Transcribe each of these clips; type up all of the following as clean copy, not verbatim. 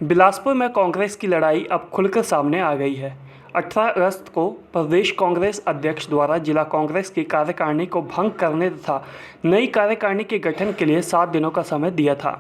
बिलासपुर में कांग्रेस की लड़ाई अब खुलकर सामने आ गई है। 18 अगस्त को प्रदेश कांग्रेस अध्यक्ष द्वारा जिला कांग्रेस की कार्यकारिणी को भंग करने तथा नई कार्यकारिणी के गठन के लिए 7 दिनों का समय दिया था।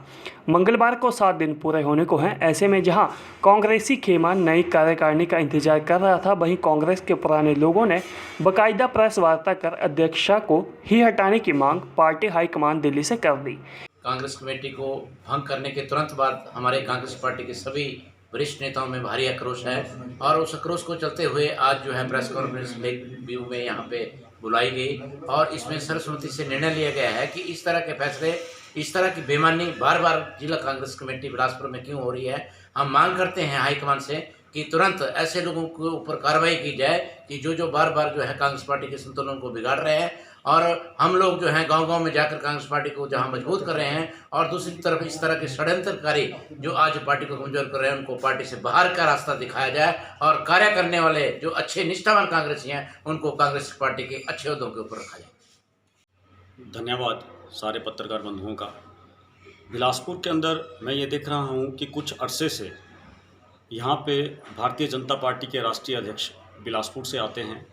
मंगलवार को 7 दिन पूरे होने को हैं। ऐसे में जहां कांग्रेसी खेमा नई कार्यकारिणी का इंतजार कर रहा था, वहीं कांग्रेस के पुराने लोगों ने बाकायदा प्रेस वार्ता कर अध्यक्षा को ही हटाने की मांग पार्टी हाईकमान दिल्ली से कर दी। कांग्रेस कमेटी को भंग करने के तुरंत बाद हमारे कांग्रेस पार्टी के सभी वरिष्ठ नेताओं में भारी आक्रोश है और उस आक्रोश को चलते हुए आज जो है प्रेस कॉन्फ्रेंस लेक व्यू में यहाँ पे बुलाई गई और इसमें सर्वसम्मति से निर्णय लिया गया है कि इस तरह के फैसले, इस तरह की बेईमानी बार बार जिला कांग्रेस कमेटी बिलासपुर में क्यों हो रही है। हम मांग करते हैं हाईकमान से कि तुरंत ऐसे लोगों के ऊपर कार्रवाई की जाए कि जो बार बार जो है कांग्रेस पार्टी के संतुलन को बिगाड़ रहे हैं और हम लोग जो हैं गांव-गांव में जाकर कांग्रेस पार्टी को जहां मजबूत कर रहे हैं और दूसरी तरफ इस तरह के षड्यंत्रकारी जो आज पार्टी को कमजोर कर रहे हैं उनको पार्टी से बाहर का रास्ता दिखाया जाए और कार्य करने वाले जो अच्छे निष्ठावान कांग्रेसी हैं उनको कांग्रेस पार्टी के अच्छे ओहदों के ऊपर रखा जाए। धन्यवाद सारे पत्रकार बंधुओं का। बिलासपुर के अंदर मैं ये देख रहा हूँ कि कुछ अरसे से यहाँ पे भारतीय जनता पार्टी के राष्ट्रीय अध्यक्ष बिलासपुर से आते हैं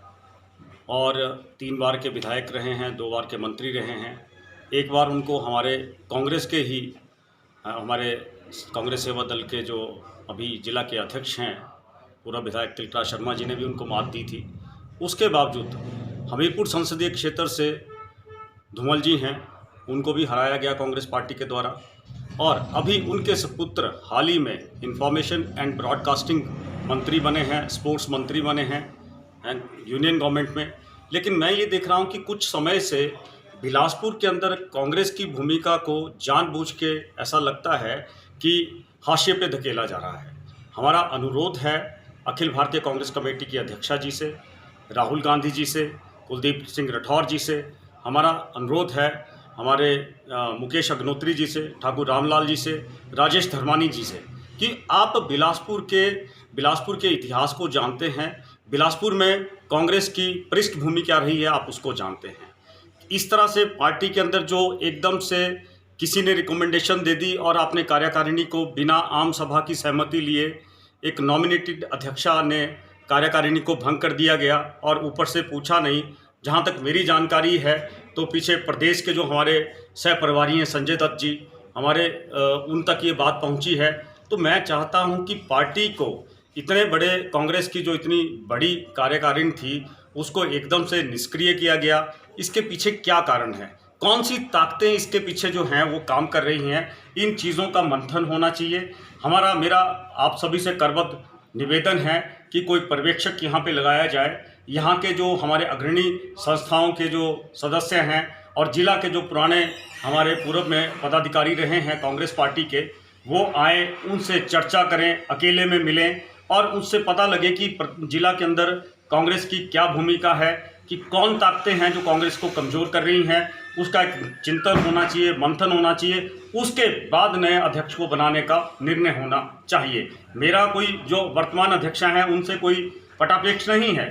और 3 बार के विधायक रहे हैं, 2 बार के मंत्री रहे हैं। एक बार उनको हमारे कांग्रेस सेवा दल के जो अभी जिला के अध्यक्ष हैं पूर्व विधायक तिलकराज शर्मा जी ने भी उनको मात दी थी। उसके बावजूद हमीरपुर संसदीय क्षेत्र से धूमल जी हैं, उनको भी हराया गया कांग्रेस पार्टी के द्वारा और अभी उनके सुपुत्र हाल ही में इंफॉर्मेशन एंड ब्रॉडकास्टिंग मंत्री बने हैं, स्पोर्ट्स मंत्री बने हैं यूनियन गवर्नमेंट में। लेकिन मैं ये देख रहा हूँ कि कुछ समय से बिलासपुर के अंदर कांग्रेस की भूमिका को जानबूझ के ऐसा लगता है कि हाशिए पे धकेला जा रहा है। हमारा अनुरोध है अखिल भारतीय कांग्रेस कमेटी की अध्यक्षा जी से, राहुल गांधी जी से, कुलदीप सिंह राठौर जी से, हमारा अनुरोध है हमारे मुकेश अग्निहोत्री जी से, ठाकुर रामलाल जी से, राजेश धर्मानी जी से कि आप बिलासपुर के इतिहास को जानते हैं, बिलासपुर में कांग्रेस की पृष्ठभूमि क्या रही है आप उसको जानते हैं। इस तरह से पार्टी के अंदर जो एकदम से किसी ने रिकमेंडेशन दे दी और आपने कार्यकारिणी को बिना आम सभा की सहमति लिए एक नॉमिनेटेड अध्यक्षा ने कार्यकारिणी को भंग कर दिया गया और ऊपर से पूछा नहीं। जहां तक मेरी जानकारी है तो पीछे प्रदेश के जो हमारे सह प्रभारी हैं संजय दत्त जी, हमारे उन तक ये बात पहुंची है। तो मैं चाहता हूं कि पार्टी को इतने बड़े कांग्रेस की जो इतनी बड़ी कार्यकारिणी थी उसको एकदम से निष्क्रिय किया गया। इसके पीछे क्या कारण है, कौन सी ताकतें इसके पीछे जो हैं वो काम कर रही हैं, इन चीज़ों का मंथन होना चाहिए। मेरा आप सभी से करबद्ध निवेदन है कि कोई पर्यवेक्षक यहाँ पे लगाया जाए। यहाँ के जो हमारे अग्रणी संस्थाओं के जो सदस्य हैं और जिला के जो पुराने हमारे पूर्व में पदाधिकारी रहे हैं कांग्रेस पार्टी के, वो आए, उनसे चर्चा करें, अकेले में मिलें और उससे पता लगे कि जिला के अंदर कांग्रेस की क्या भूमिका है, कि कौन ताकतें हैं जो कांग्रेस को कमज़ोर कर रही हैं। उसका एक चिंतन होना चाहिए, मंथन होना चाहिए। उसके बाद नए अध्यक्ष को बनाने का निर्णय होना चाहिए। मेरा कोई जो वर्तमान अध्यक्ष हैं उनसे कोई पटापेक्ष नहीं है,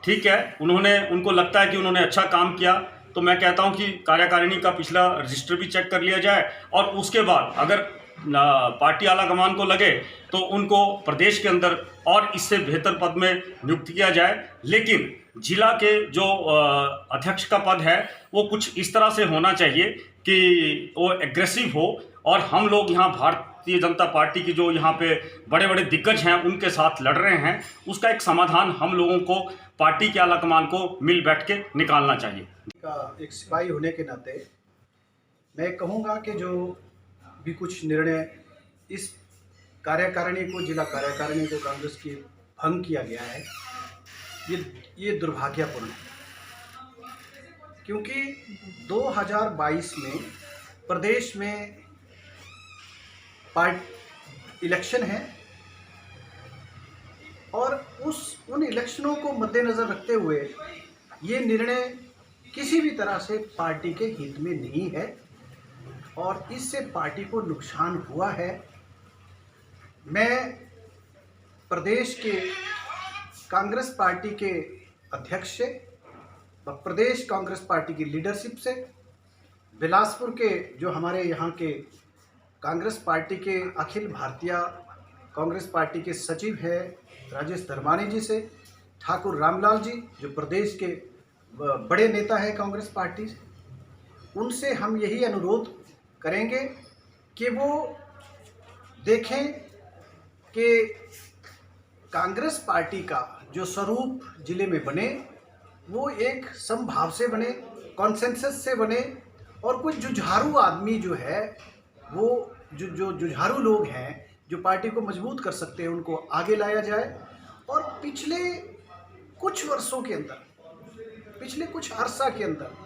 ठीक है, उनको लगता है कि उन्होंने अच्छा काम किया तो मैं कहता हूं कि कार्यकारिणी का पिछला रजिस्टर भी चेक कर लिया जाए और उसके बाद अगर पार्टी आलाकमान को लगे तो उनको प्रदेश के अंदर और इससे बेहतर पद में नियुक्त किया जाए। लेकिन जिला के जो अध्यक्ष का पद है वो कुछ इस तरह से होना चाहिए कि वो एग्रेसिव हो और हम लोग यहाँ भारतीय जनता पार्टी की जो यहाँ पे बड़े बड़े दिग्गज हैं उनके साथ लड़ रहे हैं, उसका एक समाधान हम लोगों को पार्टी के आलाकमान को मिल बैठ के निकालना चाहिए। एक सिपाही होने के नाते मैं कहूँगा कि जो भी कुछ निर्णय इस कार्यकारिणी को, जिला कार्यकारिणी को कांग्रेस की भंग किया गया है, ये दुर्भाग्यपूर्ण है। क्योंकि 2022 में प्रदेश में इलेक्शन है और उन इलेक्शनों को मद्देनज़र रखते हुए ये निर्णय किसी भी तरह से पार्टी के हित में नहीं है और इससे पार्टी को नुकसान हुआ है। मैं प्रदेश के कांग्रेस पार्टी के अध्यक्ष से व प्रदेश कांग्रेस पार्टी की लीडरशिप से, बिलासपुर के जो हमारे यहाँ के कांग्रेस पार्टी के अखिल भारतीय कांग्रेस पार्टी के सचिव है राजेश धर्मानी जी से, ठाकुर रामलाल जी जो प्रदेश के बड़े नेता है कांग्रेस पार्टी से, उनसे हम यही अनुरोध करेंगे कि वो देखें कि कांग्रेस पार्टी का जो स्वरूप जिले में बने वो एक समभाव से बने, कॉन्सेंसस से बने, और कुछ जुझारू आदमी जो है वो जो जुझारू लोग हैं जो पार्टी को मजबूत कर सकते हैं उनको आगे लाया जाए। और पिछले कुछ वर्षों के अंदर, पिछले कुछ अरसा के अंदर